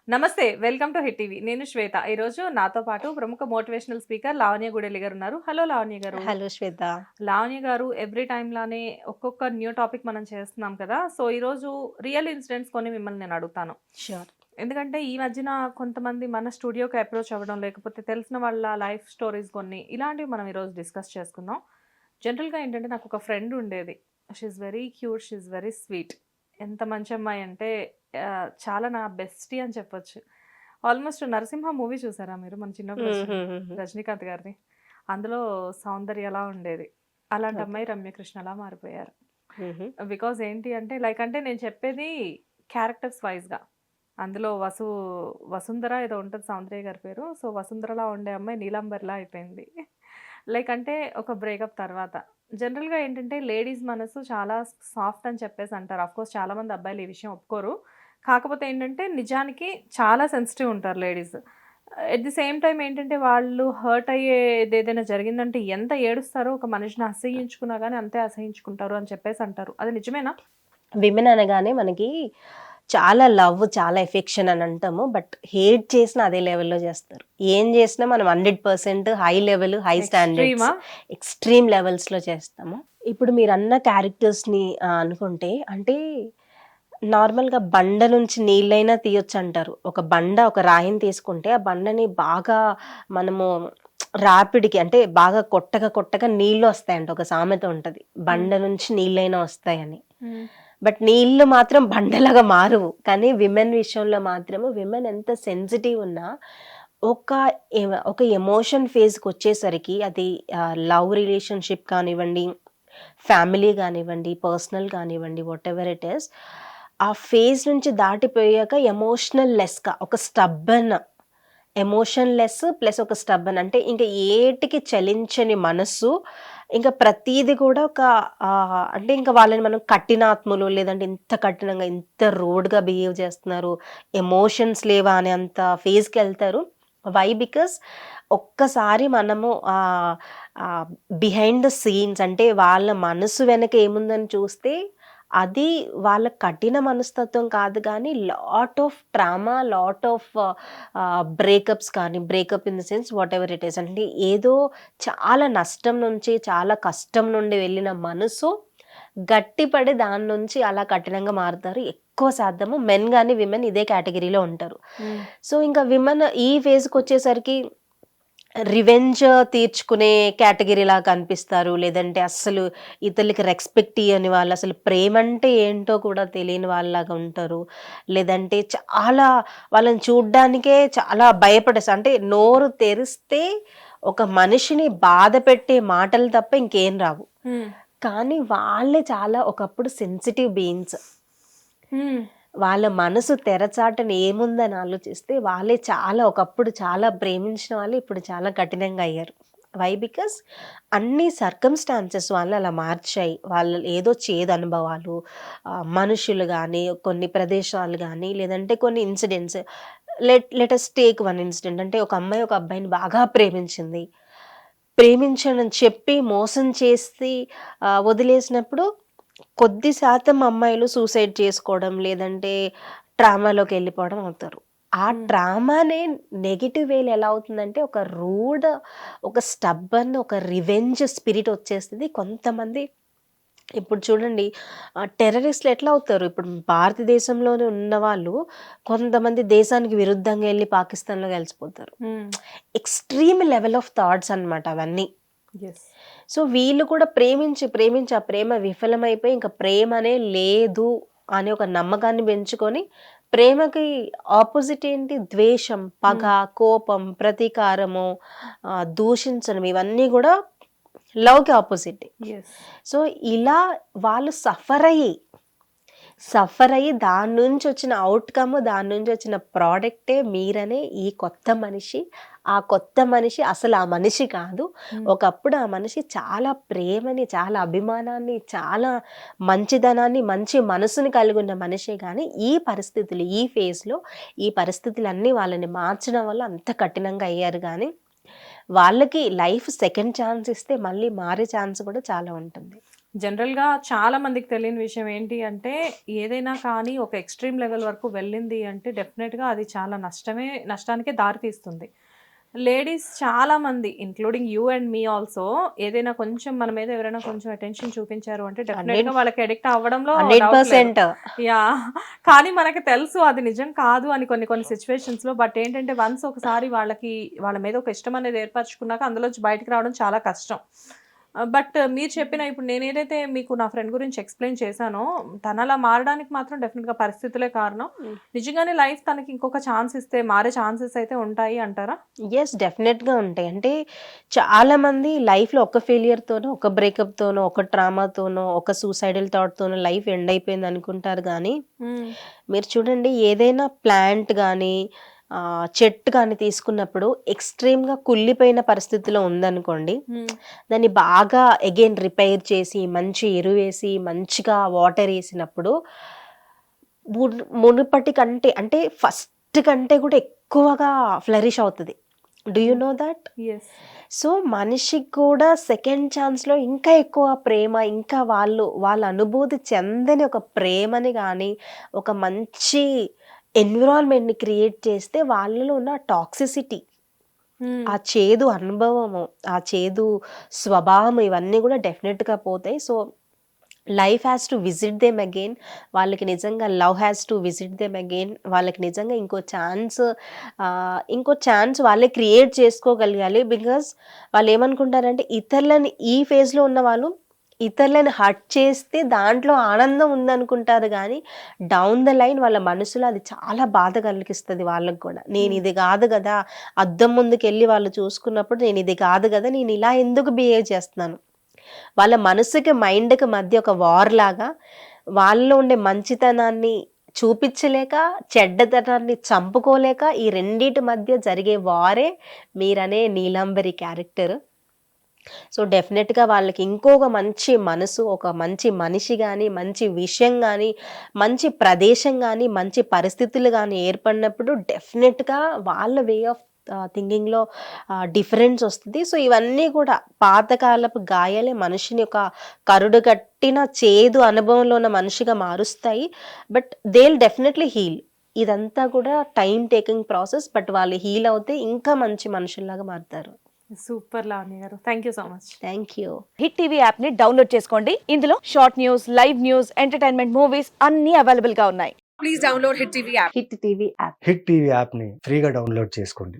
నమస్తే. Welcome to hit TV. నేను శ్వేత. ఈరోజు నాతో పాటు ప్రముఖ మోటివేషనల్ స్పీకర్ లావణ్య గుడెల్లి గారు ఉన్నారు. హలో లావణ్య గారు. హలో శ్వేత. లావణ్య గారు ఎవ్రీ టైమ్ లానే ఒక్కొక్క న్యూ టాపిక్ మనం చేస్తున్నాం కదా! సో, ఈరోజు రియల్ ఇన్సిడెంట్స్ కొన్ని మిమ్మల్ని నేను అడుగుతాను. ష్యూర్. ఎందుకంటే ఈ మధ్యన కొంతమంది మన స్టూడియోకి అప్రోచ్ అవ్వడం, లేకపోతే తెలిసిన వాళ్ళ లైఫ్ స్టోరీస్ కొన్ని ఇలాంటివి మనం ఈరోజు డిస్కస్ చేసుకుందాం. జనరల్‌గా ఏంటంటే నాకొక ఫ్రెండ్ ఉండేది. She is very cute. She is very sweet. ఎంత మంచి అమ్మాయి అంటే చాలా నా బెస్టీ అని చెప్పొచ్చు. ఆల్మోస్ట్ 'నరసింహ' మూవీ చూసారా మీరు? మన చిన్నప్పుడు వచ్చింది. హుహుహుహు. రజనీకాంత్ గారిది. అందులో సౌందర్యలా ఉండేది. అలాంటి ఓకే. అమ్మాయి రమ్యకృష్ణలా మారిపోయారు. హుహు. బికాజ్ ఏంటి అంటే అంటే నేను చెప్పేది క్యారెక్టర్స్ వైస్‌గా. అందులో వసుంధర ఏదో ఉంటది సౌందర్య గారి పేరు. సో, వసుంధరలా ఉండే అమ్మాయి నీలాంబరిలా అయిపోయింది. అంటే ఒక బ్రేకప్ తర్వాత. జనరల్‌గా ఏంటంటే లేడీస్ మనసు చాలా సాఫ్ట్ అని చెప్పేసి అంటారు. ఆఫ్‌కోర్స్ చాలామంది అబ్బాయిలు ఈ విషయం ఒప్పుకోరు. కాకపోతే ఏంటంటే నిజానికి చాలా సెన్సిటివ్ ఉంటారు ladies. At the same time ఏంటంటే వాళ్ళు హర్ట్ అయ్యేదేదైనా జరిగిందంటే ఎంత ఏడుస్తారో, ఒక మనిషిని అసహ్యించుకున్నా గాని అంతే అసహ్యించుకుంటారు అని చెప్పేసి అంటారు. అది నిజమేనా? విమెన్ అనగానే మనకి చాలా లవ్, చాలా ఎఫెక్షన్ అని అంటాము. బట్ హేట్ చేసినా అదే లెవెల్‌లో చేస్తారు. ఏం చేసినా మనం 100% high level, high standards, ఎక్స్‌ట్రీమా? Extreme లెవెల్స్‌లో చేస్తాము. ఇప్పుడు మీరన్న క్యారెక్టర్స్‌ని అనుకుంటే అంటే నార్మల్‌గా బండ నుంచి నీళ్ళైనా తీయొచ్చంటారు. ఒక బండ, ఒక రాయిని తీసుకుంటే ఆ బండని బాగా మనము రాపిడికి అంటే బాగా కొట్టగా నీళ్ళొస్తాయంట. ఒక సామెత ఉంటది. హ్మ్. బండ నుంచి నీళ్ళైనా వస్తాయని. హ్మ్. బట్ నీళ్ళు మాత్రం బండలాగా మారవు. కానీ విమెన్ విషయంలో మాత్రము విమెన్ ఎంత సెన్సిటివ్ ఉన్నా ఒక ఒక ఎమోషన్ ఫేజ్‌కొచ్చేసరికి అది లవ్ రిలేషన్‌షిప్ కానివ్వండి, ఫ్యామిలీ గానివ్వండి, పర్సనల్ కానివ్వండి, వాటెవర్ ఇట్ ఈస్, ఆ ఫేజ్ నుంచి దాటిపోయాక ఎమోషనల్ లెస్‌గా ఒక ఎమోషన్‌లెస్ ప్లస్ ఒక స్టబ్బర్న్ అంటే ఇంక ఏటికి చలించని మనస్సు. ఇంక ప్రతీది కూడా ఒక అంటే ఇంక వాళ్ళని మనం కఠినాత్ములు లేదంటే ఇంత కఠినంగా, ఇంత రూడ్‌గా బిహేవ్ చేస్తున్నారు. ఎమోషన్స్ లేవా అనేంత ఫేజ్‌కెళ్తారు. వై? బికాస్ ఒక్కసారి మనము బిహైండ్ ద సీన్స్ అంటే వాళ్ళ మనసు వెనక ఏముందని చూస్తే అది వాళ్ళ కఠిన మనస్తత్వం కాదు గానీ lot of trauma, lot of breakups కానీ, breakup in the sense whatever it is అంటే ఏదో చాలా నష్టం నుంచి, చాలా కష్టం నుండి వెళ్ళిన మనసు గట్టిపడి దాని నుంచి అలా కఠినంగా మారుతారు. ఎక్కువ శాతము మెన్ గాని, విమెన్ ఇదే కేటగిరీలో ఉంటారు. హ్మ్. సో, ఇంకా విమెన్ ఈ ఫేజ్‌కొచ్చేసరికి రివెంజ్ తీర్చుకునే కేటగిరీలా కనిపిస్తారు. లేదంటే అస్సలు ఇతరులకి రెస్పెక్ట్ ఇయ్యని వాళ్ళు, అసలు ప్రేమంటే ఏంటో కూడా తెలియని వాళ్ళలాగా ఉంటారు. లేదంటే చాలా వాళ్ళని చూడ్డానికే చాలా అంటే నోరు తెరిస్తే ఒక మనిషిని బాధపెట్టే మాటలు తప్ప ఇంకేం రావు. హ్మ్. కానీ వాళ్ళే చాలా ఒకప్పుడు సెన్సిటివ్ బీయింగ్స్. హ్మ్. వాళ్ళ మనసు తెరచాటున ఏముందని ఆలోచిస్తే వాళ్ళే చాలా ఒకప్పుడు చాలా ప్రేమించిన వాళ్ళు ఇప్పుడు చాలా కఠినంగా అయ్యారు. వై? బికాస్ అన్ని సర్కమ్స్టాన్సెస్ వాళ్ళని అలా మార్చాయి. వాళ్ళు ఏదో చేదు అనుభవాలు, మనుషులు కానీ, కొన్ని ప్రదేశాలు కానీ, లేదంటే కొన్ని incidents. Let us take one incident. అంటే ఒక అమ్మాయి ఒక అబ్బాయిని బాగా ప్రేమించింది. ప్రేమించానని చెప్పి మోసం చేసి వదిలేసినప్పుడు కొద్ది శాతం అమ్మాయిలు సూసైడ్ చేసుకోవడం, లేదంటే ట్రామాలోకెళ్ళిపోవడం అవుతారు. ఆ హ్మ్. ట్రామానే నెగెటివ్ వేలో ఎలా అవుతుందంటే, ఒక రూడ్, ఒక స్టబ్బర్న్, ఒక రివెంజ్ స్పిరిట్ వచ్చేస్తది. కొంతమంది ఇప్పుడు చూడండి టెర్రరిస్ట్‌లు ఎట్లా అవుతారు? ఇప్పుడు భారతదేశంలోనే ఉన్నవాళ్ళు కొంతమంది దేశానికి విరుద్ధంగా ఎళ్లి పాకిస్తాన్‌లో కలిసిపోతారు. హ్మ్. ఎక్స్‌ట్రీమ్ లెవెల్ ఆఫ్ థాట్స్ అన్నమాట అవన్నీ. యెస్. సో, వీళ్ళు కూడా ప్రేమించి ఆ ప్రేమ విఫలమైపోయి ఇంక ప్రేమనే లేదు అనే ఒక నమ్మకాన్ని పెంచుకొని, ప్రేమకి ఆపోజిట్ ఏంటి? ద్వేషం, పగ, హ్మ్. కోపం, ప్రతీకారము, దూషించడం ఇవన్నీ గూడా లవ్‌కి ఆపోజిటే. యెస్. సో, ఇలా వాళ్ళు సఫర్ అయ్యి దాని నుంచొచ్చిన ఔట్‌కమ్, దాని నుంచొచ్చిన ప్రొడక్టే మీరనే ఈ కొత్త మనిషి. ఆ కొత్త మనిషి అసలు ఆ మనిషి కాదు. హ్మ్. ఒకప్పుడు ఆ మనిషి చాలా ప్రేమని, చాలా అభిమానాన్ని, చాలా మంచిదనాన్ని, మంచి మనసుని కలిగున్న మనిషే గానీ, ఈ పరిస్థితులు, ఈ ఫేజ్‌లో ఈ పరిస్థితులన్నీ వాళ్ళని మార్చడం వల్ల అంత కఠినంగా అయ్యారు గానీ, వాళ్ళకి లైఫ్ సెకండ్ ఛాన్స్ ఇస్తే మళ్ళీ మారే ఛాన్స్ కూడా చాలా ఉంటుంది. జనరల్‌గా చాలా మందికి తెలియని విషయం ఏంటి అంటే, ఏదైనా కానీ ఒక ఎక్స్‌ట్రీమ్ లెవెల్ వరకు వెళ్ళింది అంటే డెఫినెట్‌గా అది చాలా నష్టానికే దారితీస్తుంది. లేడీస్ చాలామంది including you and me also ఏదైనా కొంచెం మన మీద ఎవరైనా కొంచెం అటెన్షన్ చూపించారు అంటే డెఫినెట్‌గా 100 వాళ్ళకి అడిక్ట్ అవ్వడంలో డౌట్ లేదు. 100% యాహ్! కానీ మనకి తెలుసు అది నిజం కాదు అని కొన్ని కొన్ని సిట్యుయేషన్స్‌లో. బట్ ఏంటంటే వన్స్ ఒకసారి వాళ్ళ మీద ఒక ఇష్టం అనేది ఏర్పరచుకున్నాక అందులోంచి బయటికి రావడం చాలా కష్టం. బట్ మీరు చెప్పిన ఇప్పుడు నేనేదైతే మీకు నా ఫ్రెండ్ గురించి ఎక్స్‌ప్లెయిన్ చేశానో తనలా మారడానికి మాత్రం డెఫినిట్‌గా పరిస్థితులే కారణం. నిజంగానే లైఫ్ తనకి ఇంకొక ఛాన్స్ ఇస్తే మారే ఛాన్సెస్ అయితే ఉంటాయి అంటారా? యెస్. డెఫినెట్‌గా ఉంటాయి. అంటే చాలామంది లైఫ్‌లో ఒక ఫెయిల్యూర్‌తోనో, ఒక బ్రేకప్‌తోనో, ఒక ట్రామాతోనో, ఒక సూసైడల్ థాట్‌తోనో లైఫ్ ఎండ్ అయిపోయింది అనుకుంటారు గానీ, హ్మ్. మీరు చూడండి ఏదైనా ప్లాంట్ గానీ, చెట్టు గానీ తీసుకున్నప్పుడు ఎక్స్‌ట్రీమ్‌గా కుళ్ళిపోయిన పరిస్థితిలో ఉందనుకోండి, హ్మ్. దాన్ని బాగా అగైన్ రిపేర్ చేసి, మంచి ఎరువేసి, మంచిగా వాటరేసినప్పుడు మునుపటి కంటే అంటే ఫస్ట్ కంటే కూడా ఎక్కువగా ఫ్లరిష్ అవుతది. Do you oh! Know that? Yes. So, మనిషికి కూడా సెకండ్ ఛాన్స్‌లో ఇంకా ఎక్కువ ప్రేమ, ఇంకా వాళ్ళ అనుభూతి చెందని ఒక ప్రేమని గానీ, ఒక మంచి ఎన్విరాన్మెంట్‌ని క్రియేట్ చేస్తే వాళ్ళలో ఉన్న టాక్సిసిటీ, హ్మ్. ఆ చేదు అనుభవము, ఆ చేదు స్వభావం ఇవన్నీ గూడా డెఫినెట్‌గా పోతాయి. So, life has to visit them again. వాళ్ళకి నిజంగా love has to visit them again. వాళ్ళకి నిజంగా ఇంకో ఛాన్స్ వాళ్ళే క్రియేట్ చేసుకోగలగాలి. బికాజ్ వాళ్ళేమనుకుంటారంటే ఇతరులని ఈ ఫేజ్‌లో ఉన్నవాళ్ళు ఇతరులని హర్ట్ చేస్తే దాంట్లో ఆనందం ఉందనుకుంటారు గానీ, డౌన్ ద లైన్ వాళ్ళ మనసులో అది చాలా బాధ కలిగిస్తది వాళ్ళకి గూడా. హ్మ్. నేనిది గాదు గదా! అద్దం ముందుకెళ్ళి వాళ్ళు చూసుకున్నప్పుడు నేనిది కాదు గదా! నేనిలా ఎందుకు బిహేవ్ చేస్తున్నాను? వాళ్ళ మనసుకి, మైండ్‌కి మధ్య ఒక వార్ లాగా వాళ్ళలో ఉండే మంచితనాన్ని చూపిచ్చలేక, చెడ్డతనాన్ని చంపుకోలేక ఈ రెండిటి మధ్య జరిగే వారే మీరనే నీలాంబరి క్యారెక్టర్. సో, డెఫినెట్‌గా వాళ్ళకి ఇంకొక మంచి మనసు, ఒక మంచి మనిషి గాని, మంచి విషయం గాని, మంచి ప్రదేశం గాని, మంచి పరిస్థితులు గాని ఏర్పడినప్పుడు డెఫినెట్‌గా వాళ్ళ వే ఆఫ్ థింకింగ్‌లో డిఫరెన్స్ ఒస్తది. సో, ఇవన్నీ కూడా పాతకాలపు గాయాలే మనిషిని ఒక కరుడుగట్టిన చేదు అనుభవంలో ఉన్న మనిషిగా మారుస్తాయి. But they will definitely heal. ఇదంతా కూడా టైమ్ టేకింగ్ ప్రాసెస్. బట్ వాళ్ళు హీల్ అవుతే ఇంకా మంచి మనుషుల్లాగా మారుతారు. Super Lavanya garu. Thank you so much. Thank you. Hit TV app ని డౌన్లోడ్ చేసుకోండి. ఇందులో short news, live news, entertainment movies అన్ని అవైలబుల్ గా ఉన్నాయి. Hit TV app. Hit TV యాప్ని ఫ్రీగా డౌన్లోడ్ చేసుకోండి.